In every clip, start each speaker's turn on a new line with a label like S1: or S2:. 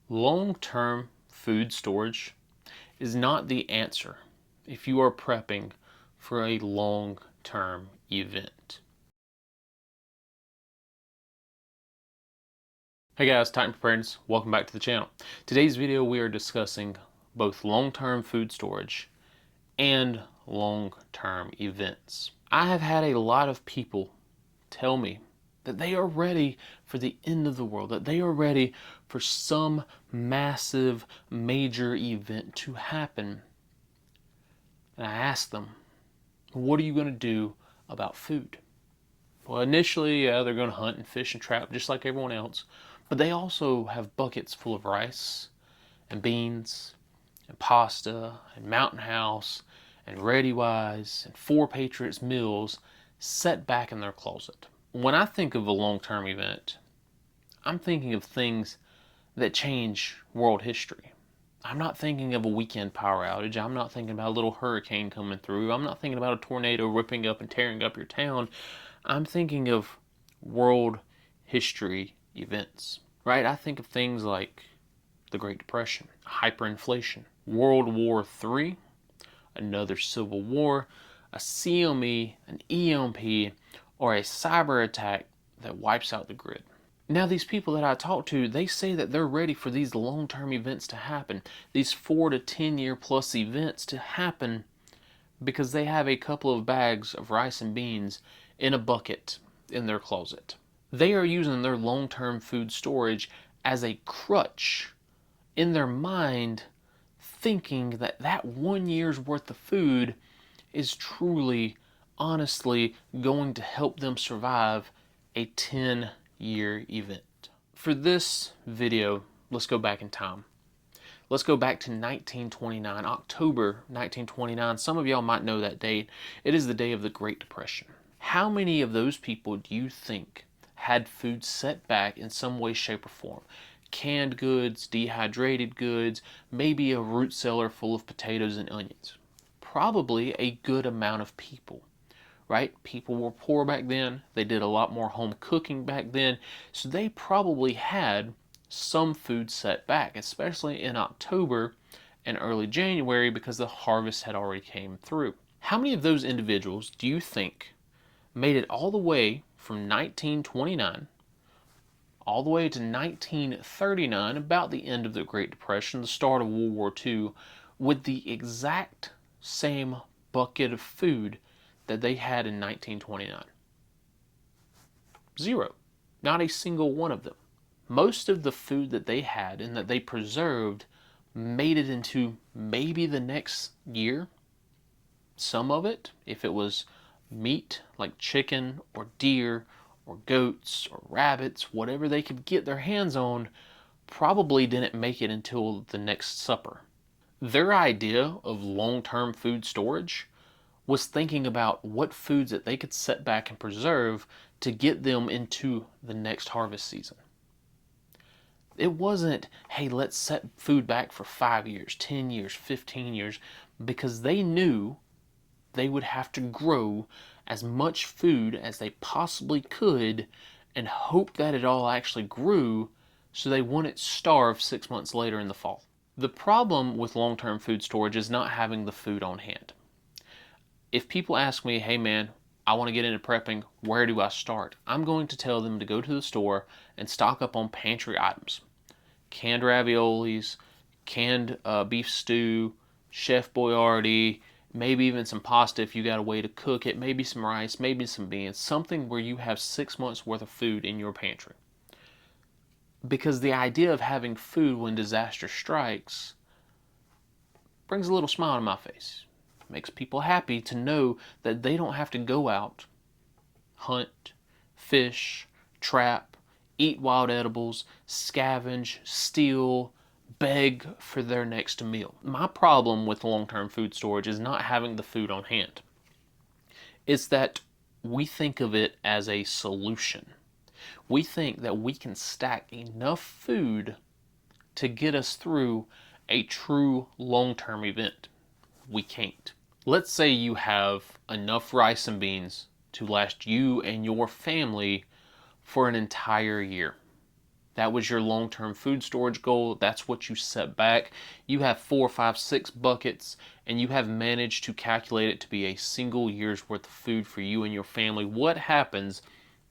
S1: Long-term food storage is not the answer if you are prepping for a long-term event. Hey guys, Titan Preparedness, welcome back to the channel. Today's video we are discussing both long-term food storage and long-term events. I have had a lot of people tell me that they are ready for the end of the world, that they are ready for some massive major event to happen. And I asked them, what are you going to do about food? Well, initially, yeah, they're going to hunt and fish and trap just like everyone else, but they also have buckets full of rice and beans and pasta and Mountain House and Ready Wise and Four Patriots meals set back in their closet. When I think of a long-term event, I'm thinking of things that change world history. I'm not thinking of a weekend power outage. I'm not thinking about a little hurricane coming through. I'm not thinking about a tornado ripping up and tearing up your town. I'm thinking of world history events, right? I think of things like the Great Depression, hyperinflation, World War III, another civil war, a CME, an EMP, or a cyber attack that wipes out the grid. Now these people that I talk to, they say that they're ready for these long-term events to happen, these 4 to 10 year plus events to happen, because they have a couple of bags of rice and beans in a bucket in their closet. They are using their long-term food storage as a crutch in their mind, thinking that that 1 year's worth of food is truly, honestly going to help them survive a 10-year event. For this video, let's go back in time. Let's go back to 1929, October 1929. Some of y'all might know that date. It is the day of the Great Depression. How many of those people do you think had food set back in some way, shape, or form? Canned goods, dehydrated goods, maybe a root cellar full of potatoes and onions. Probably a good amount of people, right? People were poor back then. They did a lot more home cooking back then. So they probably had some food set back, especially in October and early January, because the harvest had already came through. How many of those individuals do you think made it all the way from 1929 all the way to 1939, about the end of the Great Depression, the start of World War II, with the exact same bucket of food that they had in 1929? Zero. Not a single one of them. Most of the food that they had and that they preserved made it into maybe the next year. Some of it, if it was meat like chicken or deer or goats or rabbits, whatever they could get their hands on, probably didn't make it until the next supper. Their idea of long-term food storage was thinking about what foods that they could set back and preserve to get them into the next harvest season. It wasn't, hey, let's set food back for 5 years, 10 years, 15 years, because they knew they would have to grow as much food as they possibly could and hope that it all actually grew so they wouldn't starve 6 months later in the fall. The problem with long-term food storage is not having the food on hand. If people ask me, hey man, I want to get into prepping, where do I start? I'm going to tell them to go to the store and stock up on pantry items. Canned raviolis, canned beef stew, Chef Boyardee, maybe even some pasta if you got a way to cook it, maybe some rice, maybe some beans, something where you have 6 months worth of food in your pantry. Because the idea of having food when disaster strikes brings a little smile to my face. It makes people happy to know that they don't have to go out, hunt, fish, trap, eat wild edibles, scavenge, steal, beg for their next meal. My problem with long-term food storage is not having the food on hand. It's that we think of it as a solution. We think that we can stack enough food to get us through a true long-term event. We can't. Let's say you have enough rice and beans to last you and your family for an entire year. That was your long-term food storage goal. That's what you set back. You have 4, 5, 6 buckets, and you have managed to calculate it to be a single year's worth of food for you and your family. What happens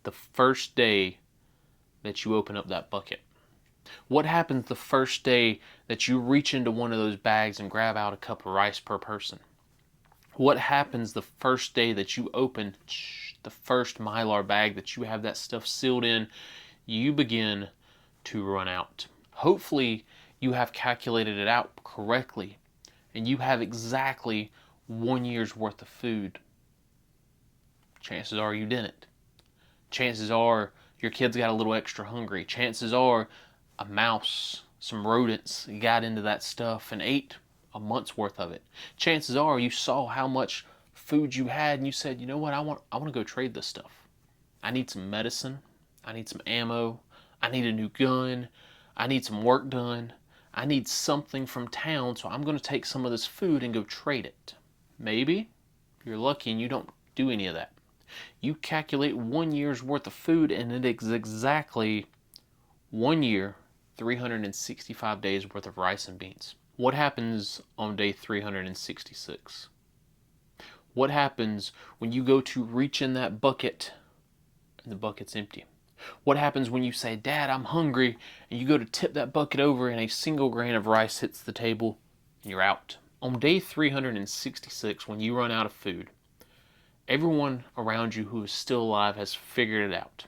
S1: the first day that you open up that bucket? What happens the first day that you reach into one of those bags and grab out a cup of rice per person? What happens the first day that you open the first Mylar bag that you have that stuff sealed in? You begin to run out. Hopefully you have calculated it out correctly and you have exactly 1 year's worth of food. Chances are you didn't. Chances are your kids got a little extra hungry. Chances are a mouse, some rodents got into that stuff and ate a month's worth of it. Chances are you saw how much food you had and you said, you know what, I want to go trade this stuff. I need some medicine. I need some ammo. I need a new gun. I need some work done. I need something from town, so I'm going to take some of this food and go trade it. Maybe you're lucky and you don't do any of that. You calculate 1 year's worth of food and it is exactly 1 year, 365 days worth of rice and beans. What happens on day 366? What happens when you go to reach in that bucket and the bucket's empty? What happens when you say, Dad, I'm hungry, and you go to tip that bucket over and a single grain of rice hits the table and you're out? On day 366, when you run out of food, everyone around you who is still alive has figured it out.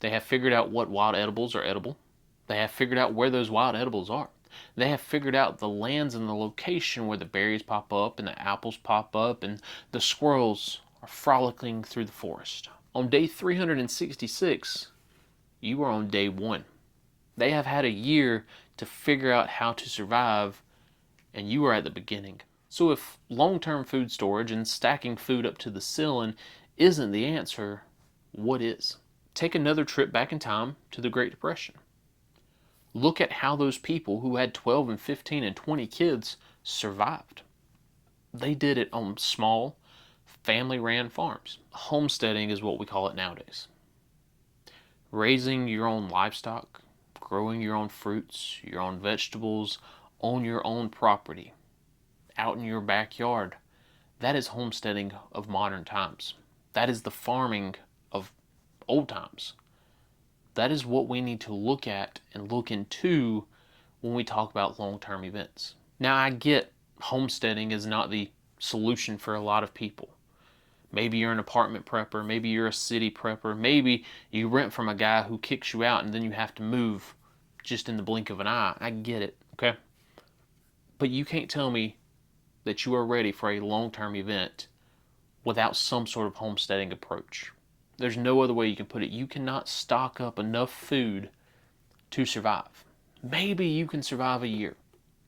S1: They have figured out what wild edibles are edible. They have figured out where those wild edibles are. They have figured out the lands and the location where the berries pop up and the apples pop up and the squirrels are frolicking through the forest. On day 366, you are on day 1. They have had a year to figure out how to survive, and you are at the beginning. So if long-term food storage and stacking food up to the ceiling isn't the answer, what is? Take another trip back in time to the Great Depression. Look at how those people who had 12 and 15 and 20 kids survived. They did it on small, family-ran farms. Homesteading is what we call it nowadays. Raising your own livestock, growing your own fruits, your own vegetables, on your own property, out in your backyard. That is homesteading of modern times. That is the farming of old times. That is what we need to look at and look into when we talk about long-term events. Now, I get homesteading is not the solution for a lot of people. Maybe you're an apartment prepper, maybe you're a city prepper, maybe you rent from a guy who kicks you out and then you have to move just in the blink of an eye. I get it, okay? But you can't tell me that you are ready for a long-term event without some sort of homesteading approach. There's no other way you can put it. You cannot stock up enough food to survive. Maybe you can survive a year.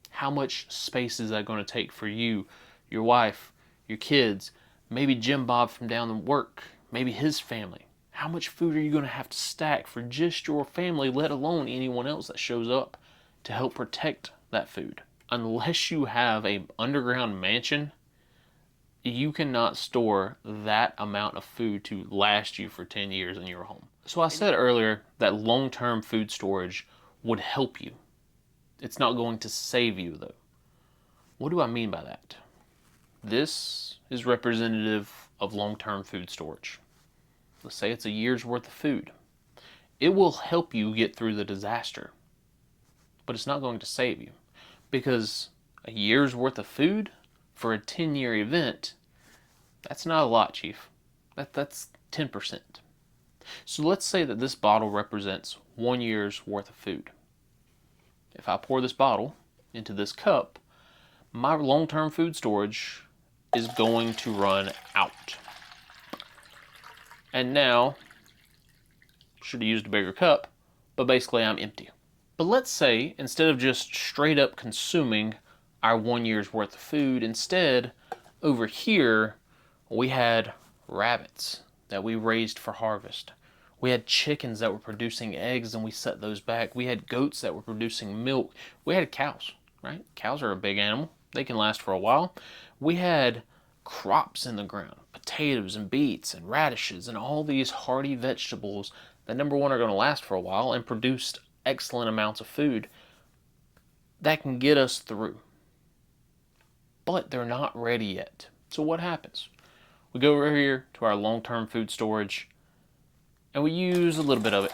S1: How much space is that going to take for you, your wife, your kids, maybe Jim Bob from down the work, maybe his family? How much food are you going to have to stack for just your family, let alone anyone else that shows up to help protect that food? Unless you have an underground mansion, you cannot store that amount of food to last you for 10 years in your home. So I said earlier that long-term food storage would help you. It's not going to save you, though. What do I mean by that? This is representative of long-term food storage. Let's say it's a year's worth of food. It will help you get through the disaster, but it's not going to save you, because a year's worth of food for a 10-year event, that's not a lot, Chief. That's 10%. So let's say that this bottle represents 1 year's worth of food. If I pour this bottle into this cup, my long-term food storage is going to run out. And now, should have used a bigger cup, but basically I'm empty. But let's say, instead of just straight up consuming our 1 year's worth of food, instead, over here, we had rabbits that we raised for harvest. We had chickens that were producing eggs and we set those back. We had goats that were producing milk. We had cows, right? Cows are a big animal. They can last for a while. We had crops in the ground, potatoes and beets and radishes and all these hardy vegetables that, number one, are going to last for a while and produced excellent amounts of food that can get us through. But they're not ready yet. So what happens? We go over here to our long-term food storage and we use a little bit of it,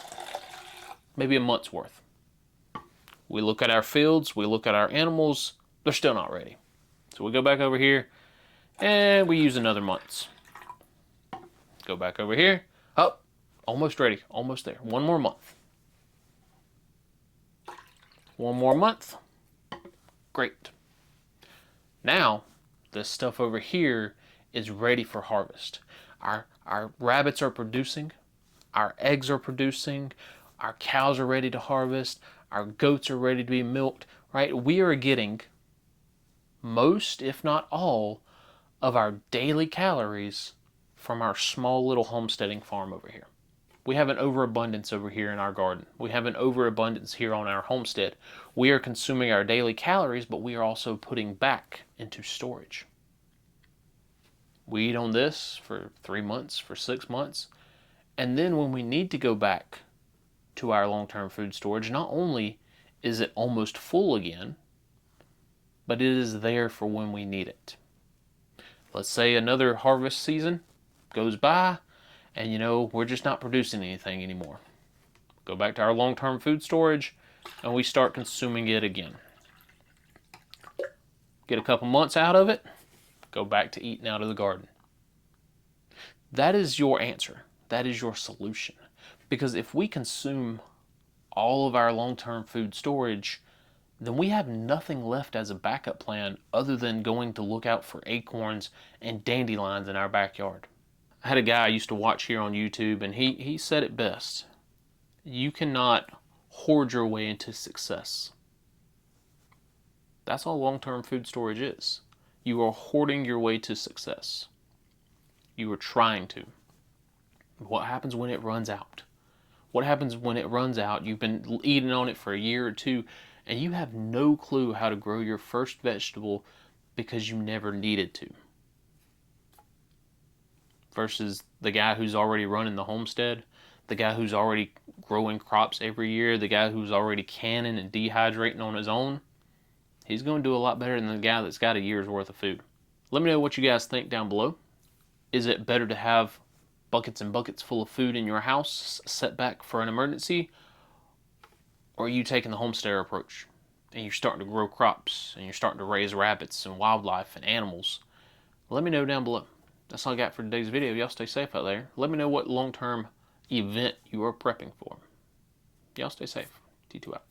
S1: maybe a month's worth. We look at our fields, we look at our animals, they're still not ready. So we go back over here and we use another month's. Go back over here. Oh, almost ready, almost there. One more month. One more month. Great. Now, this stuff over here is ready for harvest. Our rabbits are producing, our eggs are producing, our cows are ready to harvest, our goats are ready to be milked, right? We are getting most, if not all, of our daily calories from our small little homesteading farm over here. We have an overabundance over here in our garden. We have an overabundance here on our homestead. We are consuming our daily calories, but we are also putting back into storage. We eat on this for 3 months, for 6 months, and then when we need to go back to our long-term food storage, not only is it almost full again, but it is there for when we need it. Let's say another harvest season goes by, and we're just not producing anything anymore. Go back to our long-term food storage, and we start consuming it again. Get a couple months out of it, go back to eating out of the garden. That is your answer. That is your solution. Because if we consume all of our long-term food storage, then we have nothing left as a backup plan other than going to look out for acorns and dandelions in our backyard. I had a guy I used to watch here on YouTube, and he said it best. You cannot hoard your way into success. That's all long-term food storage is. You are hoarding your way to success. You are trying to. What happens when it runs out? What happens when it runs out? You've been eating on it for a year or two, and you have no clue how to grow your first vegetable because you never needed to. Versus the guy who's already running the homestead, the guy who's already growing crops every year, the guy who's already canning and dehydrating on his own. He's going to do a lot better than the guy that's got a year's worth of food. Let me know what you guys think down below. Is it better to have buckets and buckets full of food in your house set back for an emergency? Or are you taking the homesteader approach and you're starting to grow crops and you're starting to raise rabbits and wildlife and animals? Let me know down below. That's all I got for today's video. Y'all stay safe out there. Let me know what long-term event you are prepping for. Y'all stay safe. T2 out.